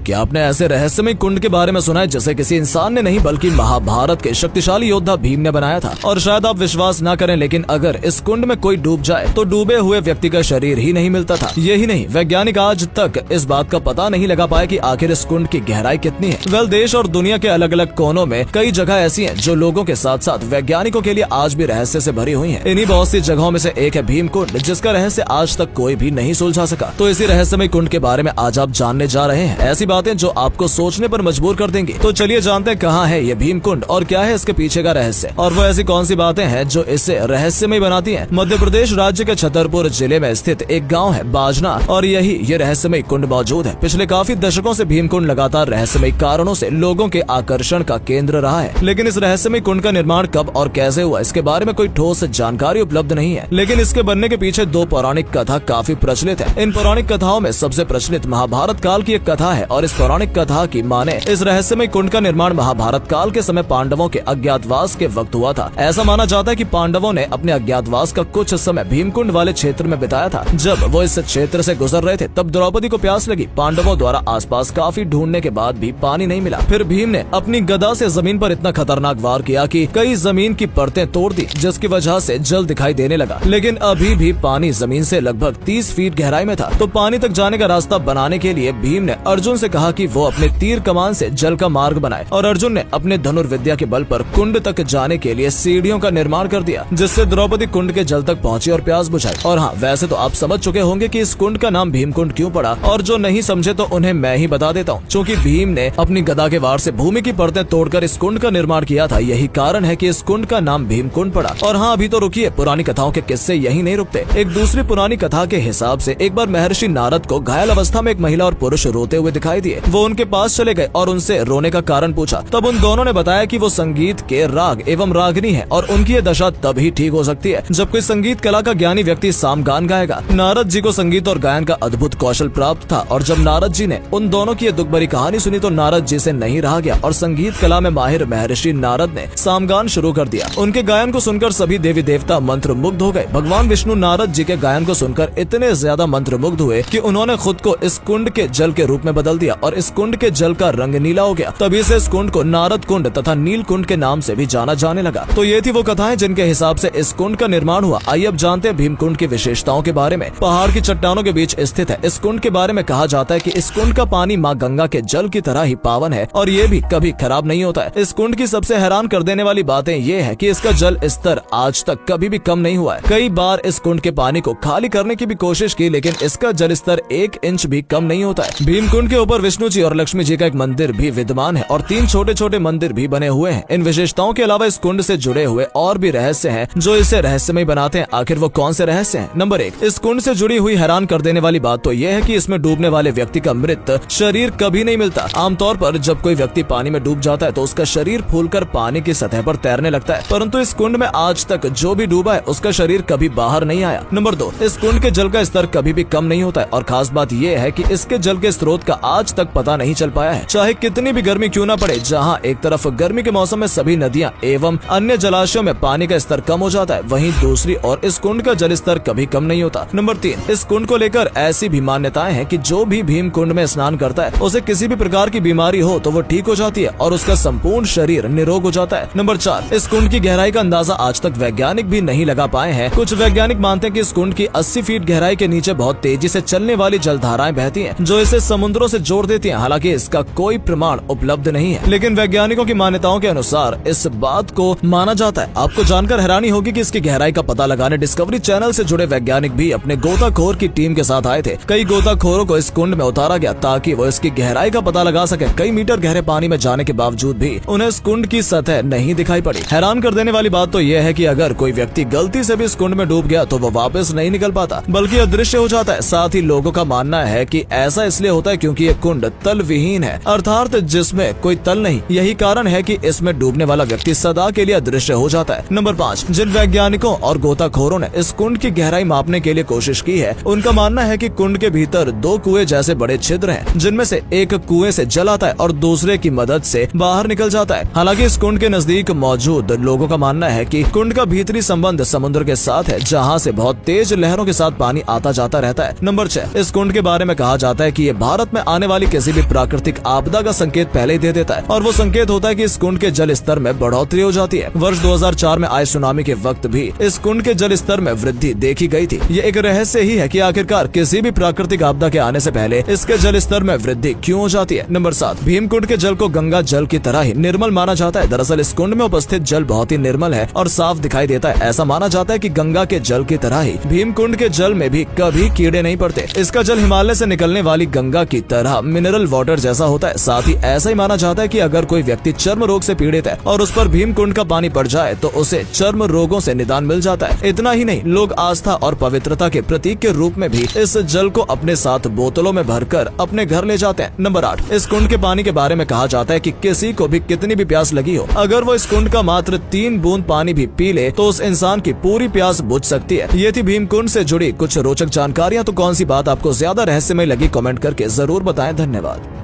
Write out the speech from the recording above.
क्या आपने ऐसे रहस्यमय कुंड के बारे में सुना है जिसे किसी इंसान ने नहीं बल्कि महाभारत के शक्तिशाली योद्धा भीम ने बनाया था? और शायद आप विश्वास न करें, लेकिन अगर इस कुंड में कोई डूब जाए तो डूबे हुए व्यक्ति का शरीर ही नहीं मिलता था। यही नहीं, वैज्ञानिक आज तक इस बात का पता नहीं लगा पाए कि आखिर इस कुंड की गहराई कितनी है। देश और दुनिया के अलग अलग कोनों में कई जगह ऐसी हैं जो लोगों के साथ साथ वैज्ञानिकों के लिए आज भी रहस्य से भरी हुई हैं। इन्हीं बहुत सी जगहों में से एक है भीम कुंड, जिसका रहस्य आज तक कोई भी नहीं सुलझा सका। तो इसी रहस्यमय कुंड के बारे में आज आप जानने जा रहे हैं, ऐसी बातें जो आपको सोचने पर मजबूर कर देंगी। तो चलिए जानते हैं कहाँ है ये भीम कुंड और क्या है इसके पीछे का रहस्य, और वो ऐसी कौन सी बातें हैं जो इसे रहस्यमय बनाती हैं। मध्य प्रदेश राज्य के छतरपुर जिले में स्थित एक गाँव है बाजना, और यही ये रहस्यमय कुंड मौजूद है। पिछले काफी दशकों से भीम कुंड लगातार रहस्यमय कारणों से लोगों के आकर्षण का केंद्र रहा है। लेकिन इस रहस्यमय कुंड का निर्माण कब और कैसे हुआ, इसके बारे में कोई ठोस जानकारी उपलब्ध नहीं है। लेकिन इसके बनने के पीछे दो पौराणिक कथा काफी प्रचलित है। इन पौराणिक कथाओं में सबसे प्रचलित महाभारत काल की एक कथा है, और इस पौराणिक कथा की माने इस रहस्यमय कुंड का निर्माण महाभारत काल के समय पांडवों के अज्ञातवास के वक्त हुआ था। ऐसा माना जाता है कि पांडवों ने अपने अज्ञातवास का कुछ समय भीमकुंड वाले क्षेत्र में बिताया था। जब वो इस क्षेत्र से गुजर रहे थे तब द्रौपदी को प्यास लगी। पांडवों द्वारा आसपास काफी ढूंढने के बाद भी पानी नहीं मिला। फिर भीम ने अपनी गदा से जमीन पर इतना खतरनाक वार किया कि कई जमीन की परतें तोड़ दी, जिसकी वजह से जल दिखाई देने लगा। लेकिन अभी भी पानी जमीन से लगभग 30 फीट गहराई में था। तो पानी तक जाने का रास्ता बनाने के लिए भीम ने अर्जुन से कहा कि वो अपने तीर कमान से जल का मार्ग बनाए, और अर्जुन ने अपने धनुर्विद्या के बल पर कुंड तक जाने के लिए सीढ़ियों का निर्माण कर दिया, जिससे द्रौपदी कुंड के जल तक पहुंची और प्यास बुझाई। और हाँ, वैसे तो आप समझ चुके होंगे कि इस कुंड का नाम भीमकुंड क्यों पड़ा, और जो नहीं समझे तो उन्हें मैं ही बता देता हूँ। क्योंकि भीम ने अपनी गदा के वार से भूमि की परतें तोड़कर इस कुंड का निर्माण किया था, यही कारण है कि इस कुंड का नाम भीमकुंड पड़ा। और हाँ, अभी तो रुकिए, पुरानी कथाओं के किस्से यही नहीं रुकते। एक दूसरी पुरानी कथा के हिसाब से एक बार महर्षि नारद को घायल अवस्था में एक महिला और पुरुष रोते हुए दिखाई दिए। वो उनके पास चले गए और उनसे रोने का कारण पूछा। तब उन दोनों ने बताया कि वो संगीत के राग एवं रागिनी है, और उनकी ये दशा तभी ठीक हो सकती है जब कोई संगीत कला का ज्ञानी व्यक्ति सामगान गाएगा। नारद जी को संगीत और गायन का अद्भुत कौशल प्राप्त था, और जब नारद जी ने उन दोनों की ये दुख भरी कहानी सुनी तो नारद जी से नहीं रहा गया, और संगीत कला में माहिर महर्षि नारद ने सामगान शुरू कर दिया। उनके गायन को सुनकर सभी देवी देवता मंत्र मुग्ध हो गए। भगवान विष्णु नारद जी के गायन को सुनकर इतने ज्यादा मंत्र मुग्ध हुए कि उन्होंने खुद को इस कुंड के जल के रूप में बदल दिया, और इस कुंड के जल का रंग नीला हो गया। तभी से इस कुंड को नारद कुंड तथा नील कुंड के नाम से भी जाना जाने लगा। तो ये थी वो कथाएं जिनके हिसाब से इस कुंड का निर्माण हुआ। आइए अब जानते हैं भीमकुंड की विशेषताओं के बारे में। पहाड़ की चट्टानों के बीच स्थित है। इस कुंड के बारे में कहा जाता है कि इस कुंड का पानी माँ गंगा के जल की तरह ही पावन है, और ये भी कभी खराब नहीं होता है। इस कुंड की सबसे हैरान कर देने वाली बातें ये है कि इसका जल स्तर आज तक कभी भी कम नहीं हुआ है। कई बार इस कुंड के पानी को खाली करने की भी कोशिश की, लेकिन इसका जल स्तर 1 इंच भी कम नहीं होता है। भीमकुंड के ऊपर विष्णु जी और लक्ष्मी जी का एक मंदिर भी विद्यमान है, और 3 छोटे छोटे मंदिर भी बने हुए हैं। इन विशेषताओं के अलावा इस कुंड से जुड़े हुए और भी रहस्य हैं जो इसे रहस्यमय बनाते हैं। आखिर वो कौन से रहस्य हैं? नंबर 1, इस कुंड से जुड़ी हुई हैरान कर देने वाली बात तो ये है कि इसमें डूबने वाले व्यक्ति का मृत शरीर कभी नहीं मिलता। आमतौर पर जब कोई व्यक्ति पानी में डूब जाता है तो उसका शरीर फूलकर पानी की सतह पर तैरने लगता है, परंतु इस कुंड में आज तक जो भी डूबा है उसका शरीर कभी बाहर नहीं आया। नंबर 2, इस कुंड के जल का स्तर कभी भी कम नहीं होता है, और खास बात यह है कि इसके जल के स्रोत का आज तक पता नहीं चल पाया है। चाहे कितनी भी गर्मी क्यों न पड़े, जहाँ एक तरफ गर्मी के मौसम में सभी नदियाँ एवं अन्य जलाशयों में पानी का स्तर कम हो जाता है, वहीं दूसरी ओर इस कुंड का जल स्तर कभी कम नहीं होता। नंबर 3, इस कुंड को लेकर ऐसी भी मान्यताएं हैं कि जो भी भीम कुंड में स्नान करता है उसे किसी भी प्रकार की बीमारी हो तो वो ठीक हो जाती है, और उसका संपूर्ण शरीर निरोग हो जाता है। नंबर 4, इस कुंड की गहराई का अंदाजा आज तक वैज्ञानिक भी नहीं लगा पाए हैं। कुछ वैज्ञानिक मानते हैं कि इस कुंड की 80 फीट गहराई के नीचे बहुत तेजी से चलने वाली जलधाराएं बहती हैं, जो इसे समुद्रों से जोड़ देती हैं। हालांकि इसका कोई प्रमाण उपलब्ध नहीं है, लेकिन वैज्ञानिकों की मान्यताओं के अनुसार इस बात को माना जाता है। आपको जानकर हैरानी होगी कि इसकी गहराई का पता लगाने डिस्कवरी चैनल से जुड़े वैज्ञानिक भी अपने गोताखोर की टीम के साथ आए थे। कई गोताखोरों को इस कुंड में उतारा गया ताकि वो इसकी गहराई का पता लगा सके। कई मीटर गहरे पानी में जाने के बावजूद भी उन्हें इस कुंड की सतह नहीं दिखाई पड़ी। हैरान कर देने वाली बात तो यह है कि अगर कोई व्यक्ति गलती से भी इस कुंड में डूब गया तो वो वापस नहीं निकल पाता, बल्कि अदृश्य हो जाता है। साथ ही लोगों का मानना है कि ऐसा इसलिए होता है क्योंकि ये कुंड तल विहीन है, अर्थात जिसमें कोई तल नहीं। यही कारण है कि इसमें डूबने वाला व्यक्ति सदा के लिए अदृश्य हो जाता है। नंबर 5, जिन वैज्ञानिकों और गोताखोरों ने इस कुंड की गहराई मापने के लिए कोशिश की है, उनका मानना है कि कुंड के भीतर 2 कुएं जैसे बड़े छिद्र हैं, जिनमें से एक कुएं से जल आता है और दूसरे की मदद से बाहर निकल जाता है। हालांकि इस कुंड के नजदीक मौजूद लोगों का मानना है कि कुंड का भीतरी संबंध समुद्र के साथ है, जहां से बहुत तेज लहरों के साथ पानी आता जाता रहता है। नंबर 6, इस कुंड के बारे में कहा जाता है कि ये भारत में आने वाली किसी भी प्राकृतिक आपदा का संकेत पहले ही दे देता है, और वो संकेत होता है कि इस कुंड के जल स्तर में बढ़ोतरी हो जाती है। वर्ष 2004 में आए सुनामी के वक्त भी इस कुंड के जल स्तर में वृद्धि देखी गई थी। ये एक रहस्य ही है कि आखिरकार किसी भी प्राकृतिक आपदा के आने से पहले इसके जल स्तर में वृद्धि क्यों हो जाती है। नंबर 7, भीमकुंड के जल को गंगा जल की तरह ही निर्मल माना जाता है। दरअसल इस कुंड में उपस्थित जल बहुत ही निर्मल है और साफ दिखाई देता है। ऐसा माना जाता है कि गंगा के जल की तरह ही भीमकुंड के जल में भी कभी कीड़े नहीं पड़ते। इसका जल हिमालय से निकलने वाली गंगा की तरह मिनरल वाटर जैसा होता है। साथ ही ऐसा ही माना जाता है कि अगर कोई व्यक्ति चर्म रोग से पीड़ित है और उस पर भीमकुंड का पानी पड़ जाए तो उसे चर्म रोगों से निदान मिल जाता है। इतना ही नहीं, लोग आस्था और पवित्रता के प्रतीक के रूप में भी इस जल को अपने साथ बोतलों में भरकर अपने घर ले जाते हैं। नंबर 8, इस कुंड के पानी के बारे में कहा जाता है कि किसी को भी कितनी भी प्यास लगी हो, अगर वो इस कुंड का मात्र 3 बूंद पानी भी पी ले तो उस इंसान की पूरी प्यास बुझ सकती है। ये थी भीमकुंड से जुड़ी कुछ रोचक जानकारियां। तो कौन सी बात आपको ज्यादा रहस्यमय लगी, कमेंट करके जरूर बताएं। धन्यवाद।